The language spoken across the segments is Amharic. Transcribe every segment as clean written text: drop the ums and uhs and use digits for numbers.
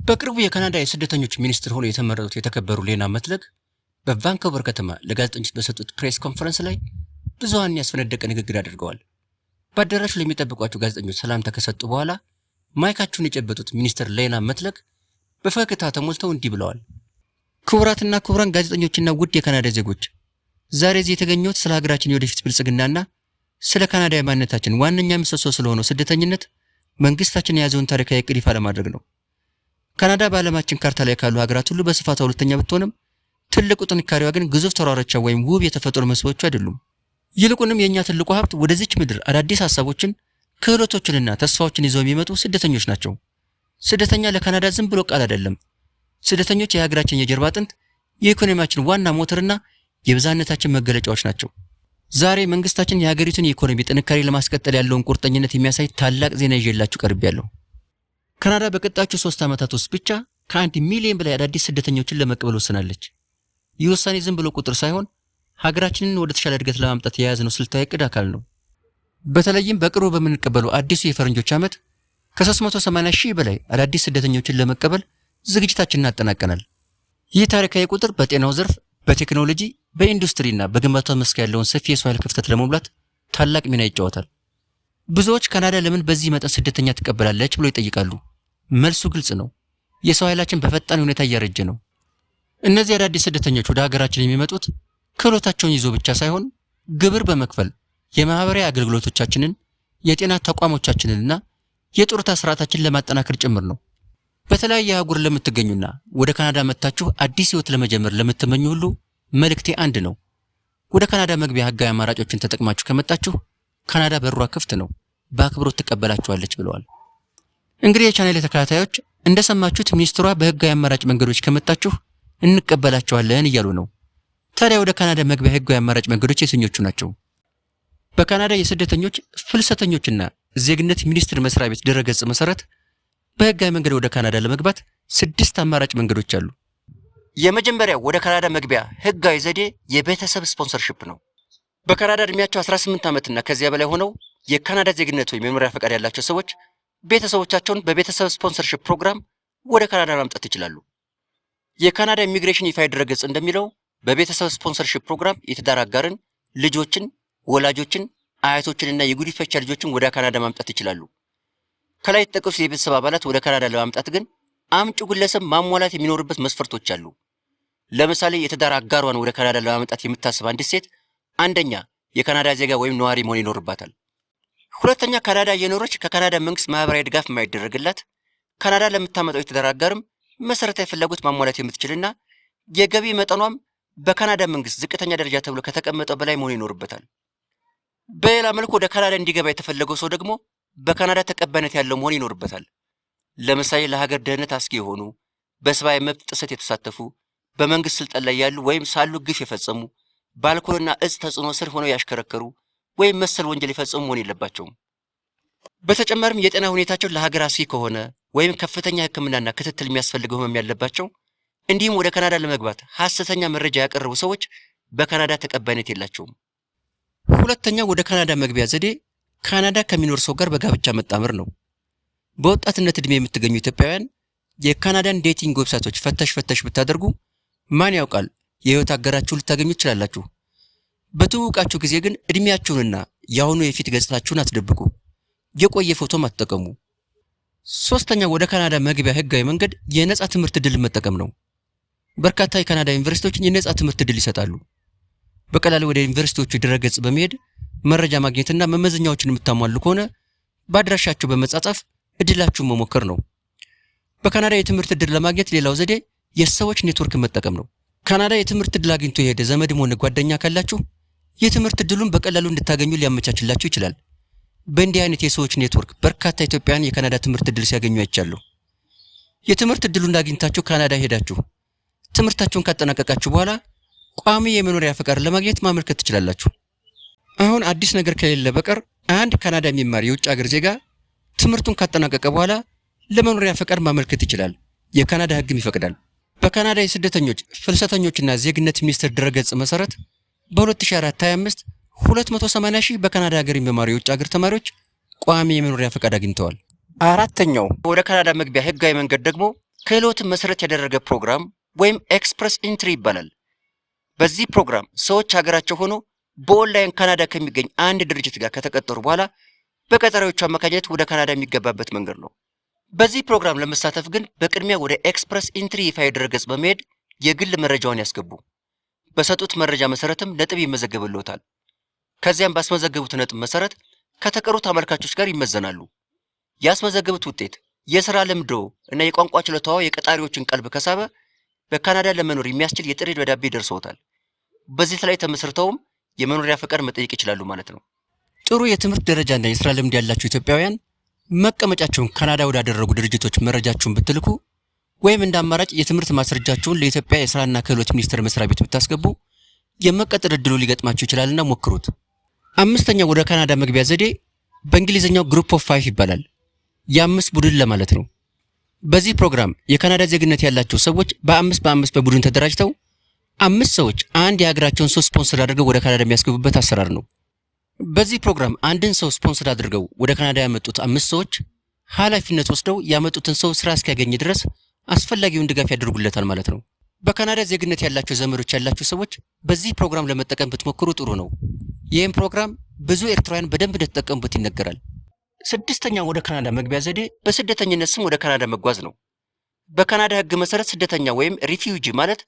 በቅርቡ የካናዳ የስደተኞች ሚኒስትር ሆነው የተመረጡት የተከበሩ ሌና መትለግ በቫንኮቨር ከተማ ለጋዜጠኞች በሰጡት ፕሬስ ኮንፈረንስ ላይ ብዙሃን ያስፈነደቀ ንግግር አድርገዋል። በአዳራሹ ለሚጠብቋቸው ጋዜጠኞች ሰላምታ ከሰጡ በኋላ ማይካቸውን የጨበጡት ሚኒስትር ሌና መትለግ በፈገግታ ተሞልተው እንዲህ ብለዋል። ክቡራትና ክቡራን ጋዜጠኞችና ውድ የካናዳ ዜጎች፣ ዛሬ እዚህ የተገኘሁት ስለ ሀገራችን የወደፊት ብልጽግናና ስለ ካናዳ ማንነታችን ዋነኛ ምሰሶ ስለሆነው ስደተኝነት መንግስታችን የያዘውን ታሪካዊ ዕቅድ ይፋ ለማድረግ ነው። ካናዳ በዓለማችን ካርታ ላይ ካሉ ሀገራት ሁሉ በስፋቷ ሁለተኛ ብትሆንም ትልቁ ጥንካሬዋ ግን ግዙፍ ተራሮቿ ወይም ውብ የተፈጥሮ መስህቦቿ አይደሉም። ይልቁንም የኛ ትልቁ ሀብት ወደዚች ምድር አዳዲስ ሀሳቦችን፣ ክህሎቶችንና ተስፋዎችን ይዘው የሚመጡ ስደተኞች ናቸው። ስደተኛ ለካናዳ ዝም ብሎ ቃል አይደለም። ስደተኞች የሀገራችን የጀርባ አጥንት፣ የኢኮኖሚያችን ዋና ሞተርና የብዝሃነታችን መገለጫዎች ናቸው። ዛሬ መንግስታችን የሀገሪቱን የኢኮኖሚ ጥንካሬ ለማስቀጠል ያለውን ቁርጠኝነት የሚያሳይ ታላቅ ዜና ይዤላችሁ ቀርቤያለሁ። ካናዳ በቀጣዮቹ 3 ዓመታት ውስጥ ብቻ ከ1 ሚሊዮን በላይ አዳዲስ ስደተኞችን ለመቀበል ወስናለች። ይህ ውሳኔ ዝም ብሎ ቁጥር ሳይሆን ሀገራችንን ወደ ተሻለ እድገት ለማምጣት የያዝነው ስልታዊ ዕቅድ አካል ነው። በተለይም በቅርቡ በምንቀበለው አዲሱ የፈረንጆች ዓመት ከ380 ሺህ በላይ አዳዲስ ስደተኞችን ለመቀበል ዝግጅታችንን አጠናቀናል። ይህ ታሪካዊ ቁጥር በጤናው ዘርፍ፣ በቴክኖሎጂ፣ በኢንዱስትሪና በግንባታ መስክ ያለውን ሰፊ የሰው ኃይል ክፍተት ለመሙላት ታላቅ ሚና ይጫወታል። ብዙዎች ካናዳ ለምን በዚህ መጠን ስደተኛ ትቀበላለች ብሎ ይጠይቃሉ። መልሱ ግልጽ ነው። የሰው ኃይላችን በፈጣን ሁኔታ እያረጀ ነው። እነዚህ አዳዲስ ስደተኞች ወደ ሀገራችን የሚመጡት ክህሎታቸውን ይዞ ብቻ ሳይሆን ግብር በመክፈል የማህበራዊ አገልግሎቶቻችንን፣ የጤና ተቋሞቻችንንና የጡረታ ስርዓታችንን ለማጠናከር ጭምር ነው። በተለያየ አህጉር ለምትገኙና ወደ ካናዳ መጥታችሁ አዲስ ህይወት ለመጀመር ለምትመኙ ሁሉ መልእክቴ አንድ ነው። ወደ ካናዳ መግቢያ ህጋዊ አማራጮችን ተጠቅማችሁ ከመጣችሁ ካናዳ በሯ ክፍት ነው፣ በአክብሮት ትቀበላችኋለች ብለዋል። እንግዲህ የቻናሌ ተከታታዮች እንደሰማችሁት ሚኒስትሯ በህጋዊ አማራጭ መንገዶች ከመጣችሁ እንቀበላችኋለን እያሉ ነው። ታዲያ ወደ ካናዳ መግቢያ ህጋዊ አማራጭ መንገዶች የትኞቹ ናቸው? በካናዳ የስደተኞች ፍልሰተኞችና ዜግነት ሚኒስቴር መስሪያ ቤት ድረገጽ መሰረት በህጋዊ መንገድ ወደ ካናዳ ለመግባት 6 አማራጭ መንገዶች አሉ። የመጀመሪያው ወደ ካናዳ መግቢያ ህጋዊ ዘዴ የቤተሰብ ስፖንሰርሺፕ ነው። በካናዳ እድሜያቸው 18 ዓመትና ከዚያ በላይ ሆነው የካናዳ ዜግነት ወይም የመኖሪያ ፈቃድ ያላቸው ሰዎች ቤተሰቦቻቸውን በቤተሰብ ስፖንሰርሺፕ ፕሮግራም ወደ ካናዳ ማምጣት ይችላሉ። የካናዳ ኢሚግሬሽን ይፋ ድረገጽ እንደሚለው በቤተሰብ ስፖንሰርሺፕ ፕሮግራም የትዳር አጋርን፣ ልጆችን፣ ወላጆችን፣ አያቶችንና የጉዲፈቻ ልጆችን ወደ ካናዳ ማምጣት ይችላሉ። ከላይ የተጠቀሱት የቤተሰብ አባላት ወደ ካናዳ ለማምጣት ግን አምጪው ግለሰብ ማሟላት የሚኖርበት መስፈርቶች አሉ። ለምሳሌ የትዳር አጋሯን ወደ ካናዳ ለማምጣት የምታስብ አንዲት ሴት አንደኛ የካናዳ ዜጋ ወይም ነዋሪ መሆን ይኖርባታል። ሁለተኛ ካናዳ እየኖረች ከካናዳ መንግስት ማህበራዊ ድጋፍ የማይደረግላት፣ ካናዳ ለምታመጣው የትዳር አጋርም መሰረታዊ ፍላጎት ማሟላት የምትችልና የገቢ መጠኗም በካናዳ መንግስት ዝቅተኛ ደረጃ ተብሎ ከተቀመጠው በላይ መሆን ይኖርበታል። በሌላ መልኩ ወደ ካናዳ እንዲገባ የተፈለገው ሰው ደግሞ በካናዳ ተቀባይነት ያለው መሆን ይኖርበታል። ለምሳሌ ለሀገር ደህንነት አስጊ የሆኑ፣ በሰብአዊ መብት ጥሰት የተሳተፉ፣ በመንግስት ስልጣን ላይ ያሉ ወይም ሳሉ ግፍ የፈጸሙ፣ በአልኮልና እጽ ተጽዕኖ ስር ሆነው ያሽከረከሩ ወይም መሰል ወንጀል የፈጸሙ መሆን የለባቸውም። በተጨማሪም የጤና ሁኔታቸው ለሀገር አስጊ ከሆነ ወይም ከፍተኛ ሕክምናና ክትትል የሚያስፈልገው ህመም ያለባቸው እንዲሁም ወደ ካናዳ ለመግባት ሐሰተኛ መረጃ ያቀረቡ ሰዎች በካናዳ ተቀባይነት የላቸውም። ሁለተኛው ወደ ካናዳ መግቢያ ዘዴ ካናዳ ከሚኖር ሰው ጋር በጋብቻ መጣመር ነው። በወጣትነት ዕድሜ የምትገኙ ኢትዮጵያውያን የካናዳን ዴቲንግ ዌብሳይቶች ፈተሽ ብታደርጉ ማን ያውቃል የህይወት አጋራችሁ ልታገኙ ትችላላችሁ። በትውውቃችሁ ጊዜ ግን እድሜያችሁንና የአሁኑ የፊት ገጽታችሁን አትደብቁ። የቆየ ፎቶም አትጠቀሙ። ሶስተኛው ወደ ካናዳ መግቢያ ህጋዊ መንገድ የነጻ ትምህርት ዕድል መጠቀም ነው። በርካታ የካናዳ ዩኒቨርሲቲዎች የነጻ ትምህርት ዕድል ይሰጣሉ። በቀላሉ ወደ ዩኒቨርሲቲዎቹ ድረገጽ በመሄድ መረጃ ማግኘትና መመዘኛዎችን የምታሟሉ ከሆነ በአድራሻቸው በመጻጻፍ እድላችሁን መሞከር ነው። በካናዳ የትምህርት ዕድል ለማግኘት ሌላው ዘዴ የሰዎች ኔትወርክ መጠቀም ነው። ካናዳ የትምህርት ዕድል አግኝቶ የሄደ ዘመድም ሆነ ጓደኛ ካላችሁ የትምህርት ዕድሉን በቀላሉ እንድታገኙ ሊያመቻችላችሁ ይችላል። በእንዲህ አይነት የሰዎች ኔትወርክ በርካታ ኢትዮጵያውያን የካናዳ ትምህርት ዕድል ሲያገኙ አይቻለሁ። የትምህርት ዕድሉን አግኝታችሁ ካናዳ ሄዳችሁ ትምህርታችሁን ካጠናቀቃችሁ በኋላ ቋሚ የመኖሪያ ፈቃድ ለማግኘት ማመልከት ትችላላችሁ። አሁን አዲስ ነገር ከሌለ በቀር አንድ ካናዳ የሚማር የውጭ ሀገር ዜጋ ትምህርቱን ካጠናቀቀ በኋላ ለመኖሪያ ፈቃድ ማመልከት ይችላል። የካናዳ ሕግም ይፈቅዳል። በካናዳ የስደተኞች ፍልሰተኞችና ዜግነት ሚኒስቴር ድረገጽ መሰረት በ2024-25 280 ሺህ በካናዳ ሀገር የሚማሩ የውጭ ሀገር ተማሪዎች ቋሚ የመኖሪያ ፈቃድ አግኝተዋል። አራተኛው ወደ ካናዳ መግቢያ ህጋዊ መንገድ ደግሞ ክህሎትን መሰረት ያደረገ ፕሮግራም ወይም ኤክስፕረስ ኢንትሪ ይባላል። በዚህ ፕሮግራም ሰዎች ሀገራቸው ሆኖ በኦንላይን ካናዳ ከሚገኝ አንድ ድርጅት ጋር ከተቀጠሩ በኋላ በቀጣሪዎቹ አማካኝነት ወደ ካናዳ የሚገባበት መንገድ ነው። በዚህ ፕሮግራም ለመሳተፍ ግን በቅድሚያ ወደ ኤክስፕረስ ኢንትሪ ይፋዊ ድረገጽ በመሄድ የግል መረጃውን ያስገቡ። በሰጡት መረጃ መሰረትም ነጥብ ይመዘገብልዎታል። ከዚያም ባስመዘገቡት ነጥብ መሰረት ከተቀሩት አመልካቾች ጋር ይመዘናሉ። ያስመዘገቡት ውጤት የሥራ ልምዶ እና የቋንቋ ችሎታው የቀጣሪዎችን ቀልብ ከሳበ በካናዳ ለመኖር የሚያስችል የጥሪ ደብዳቤ ደርሶታል። በዚህ ላይ ተመስርተውም የመኖሪያ ፈቃድ መጠየቅ ይችላሉ ማለት ነው። ጥሩ የትምህርት ደረጃና የሥራ ልምድ ያላችሁ ኢትዮጵያውያን መቀመጫቸውን ካናዳ ወዳደረጉ ድርጅቶች መረጃችሁን ብትልኩ ወይም እንደ አማራጭ የትምህርት ማስረጃችሁን ለኢትዮጵያ የሥራና ክህሎት ሚኒስቴር መስሪያ ቤት ብታስገቡ የመቀጠር ዕድሉ ሊገጥማችሁ ይችላልና ሞክሩት። አምስተኛው ወደ ካናዳ መግቢያ ዘዴ በእንግሊዝኛው ግሩፕ ኦፍ 5 ይባላል። የአምስት ቡድን ለማለት ነው። በዚህ ፕሮግራም የካናዳ ዜግነት ያላቸው ሰዎች በአምስት በቡድን ተደራጅተው 5 ሰዎች አንድ የሀገራቸውን ሰው ስፖንሰር አድርገው ወደ ካናዳ የሚያስገቡበት አሰራር ነው። በዚህ ፕሮግራም አንድን ሰው ስፖንሰር አድርገው ወደ ካናዳ ያመጡት 5 ሰዎች ኃላፊነት ወስደው ያመጡትን ሰው ስራ እስኪያገኝ ድረስ አስፈላጊውን ድጋፍ ያደርጉለታል ማለት ነው። በካናዳ ዜግነት ያላቸው ዘመዶች ያላቸው ሰዎች በዚህ ፕሮግራም ለመጠቀም ብትሞክሩ ጥሩ ነው። ይህም ፕሮግራም ብዙ ኤርትራውያን በደንብ እንደተጠቀሙበት ይነገራል። ስድስተኛው ወደ ካናዳ መግቢያ ዘዴ በስደተኝነት ስም ወደ ካናዳ መጓዝ ነው። በካናዳ ሕግ መሰረት ስደተኛ ወይም ሪፊውጂ ማለት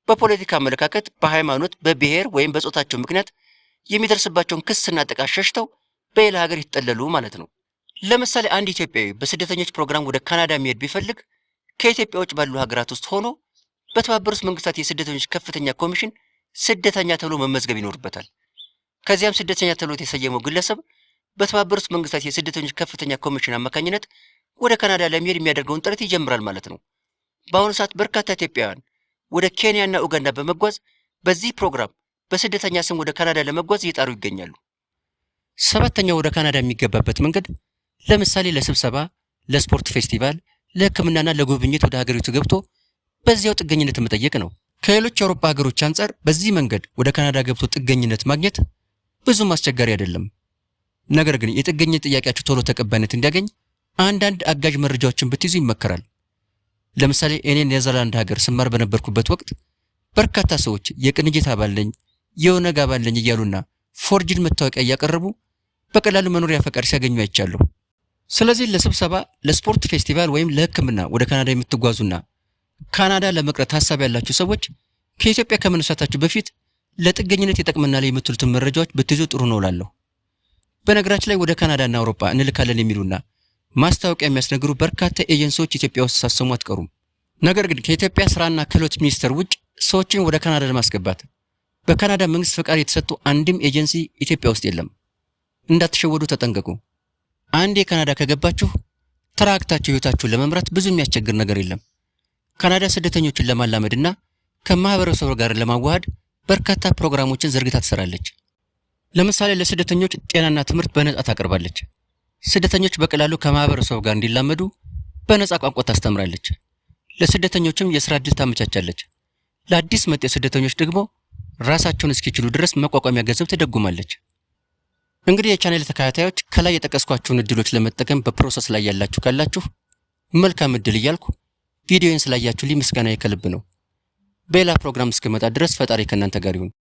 በፖለቲካ አመለካከት፣ በሃይማኖት፣ በብሔር ወይም በጾታቸው ምክንያት የሚደርስባቸውን ክስና ጥቃት ሸሽተው በሌላ ሀገር ይጠለሉ ማለት ነው። ለምሳሌ አንድ ኢትዮጵያዊ በስደተኞች ፕሮግራም ወደ ካናዳ መሄድ ቢፈልግ ከኢትዮጵያ ውጭ ባሉ ሀገራት ውስጥ ሆኖ በተባበሩት መንግስታት የስደተኞች ከፍተኛ ኮሚሽን ስደተኛ ተብሎ መመዝገብ ይኖርበታል። ከዚያም ስደተኛ ተብሎ የተሰየመው ግለሰብ በተባበሩት መንግስታት የስደተኞች ከፍተኛ ኮሚሽን አማካኝነት ወደ ካናዳ ለመሄድ የሚያደርገውን ጥረት ይጀምራል ማለት ነው። በአሁኑ ሰዓት በርካታ ኢትዮጵያውያን ወደ ኬንያና ኡጋንዳ በመጓዝ በዚህ ፕሮግራም በስደተኛ ስም ወደ ካናዳ ለመጓዝ እየጣሩ ይገኛሉ። ሰባተኛው ወደ ካናዳ የሚገባበት መንገድ ለምሳሌ ለስብሰባ፣ ለስፖርት ፌስቲቫል፣ ለሕክምናና ለጉብኝት ወደ ሀገሪቱ ገብቶ በዚያው ጥገኝነት መጠየቅ ነው። ከሌሎች የአውሮፓ ሀገሮች አንጻር በዚህ መንገድ ወደ ካናዳ ገብቶ ጥገኝነት ማግኘት ብዙም አስቸጋሪ አይደለም። ነገር ግን የጥገኝነት ጥያቄያችሁ ቶሎ ተቀባይነት እንዲያገኝ አንዳንድ አጋዥ መረጃዎችን ብትይዙ ይመከራል። ለምሳሌ እኔ ኔዘርላንድ ሀገር ስማር በነበርኩበት ወቅት በርካታ ሰዎች የቅንጅት አባል ነኝ፣ የኦነግ አባል ነኝ እያሉና ፎርጅድ መታወቂያ እያቀረቡ በቀላሉ መኖሪያ ፈቃድ ሲያገኙ አይቻለሁ። ስለዚህ ለስብሰባ፣ ለስፖርት ፌስቲቫል ወይም ለሕክምና ወደ ካናዳ የምትጓዙና ካናዳ ለመቅረት ሀሳብ ያላችሁ ሰዎች ከኢትዮጵያ ከመነሳታችሁ በፊት ለጥገኝነት ይጠቅመናል የምትሉትን መረጃዎች ብትይዙ ጥሩ ነው እላለሁ። በነገራችን ላይ ወደ ካናዳና አውሮፓ እንልካለን የሚሉና ማስታወቂያ የሚያስነግሩ በርካታ ኤጀንሲዎች ኢትዮጵያ ውስጥ ሳሰሙ አትቀሩም። ነገር ግን ከኢትዮጵያ ስራና ክህሎት ሚኒስቴር ውጭ ሰዎችን ወደ ካናዳ ለማስገባት በካናዳ መንግስት ፈቃድ የተሰጡ አንድም ኤጀንሲ ኢትዮጵያ ውስጥ የለም። እንዳትሸወዱ ተጠንቀቁ። አንዴ ካናዳ ከገባችሁ ተራክታችሁ ህይወታችሁን ለመምራት ብዙ የሚያስቸግር ነገር የለም። ካናዳ ስደተኞችን ለማላመድና ከማህበረሰቡ ጋር ለማዋሃድ በርካታ ፕሮግራሞችን ዘርግታ ትሰራለች። ለምሳሌ ለስደተኞች ጤናና ትምህርት በነጻ ታቀርባለች። ስደተኞች በቀላሉ ከማህበረሰቡ ጋር እንዲላመዱ በነጻ ቋንቋ ታስተምራለች። ለስደተኞችም የሥራ ዕድል ታመቻቻለች። ለአዲስ መጤ ስደተኞች ደግሞ ራሳቸውን እስኪችሉ ድረስ መቋቋሚያ ገንዘብ ትደጉማለች። እንግዲህ የቻናል ተከታታዮች ከላይ የጠቀስኳቸውን እድሎች ለመጠቀም በፕሮሰስ ላይ ያላችሁ ካላችሁ መልካም እድል እያልኩ ቪዲዮውን ስላያችሁልኝ ምስጋናዬ ከልብ ነው። በሌላ ፕሮግራም እስከመጣ ድረስ ፈጣሪ ከእናንተ ጋር ይሁን።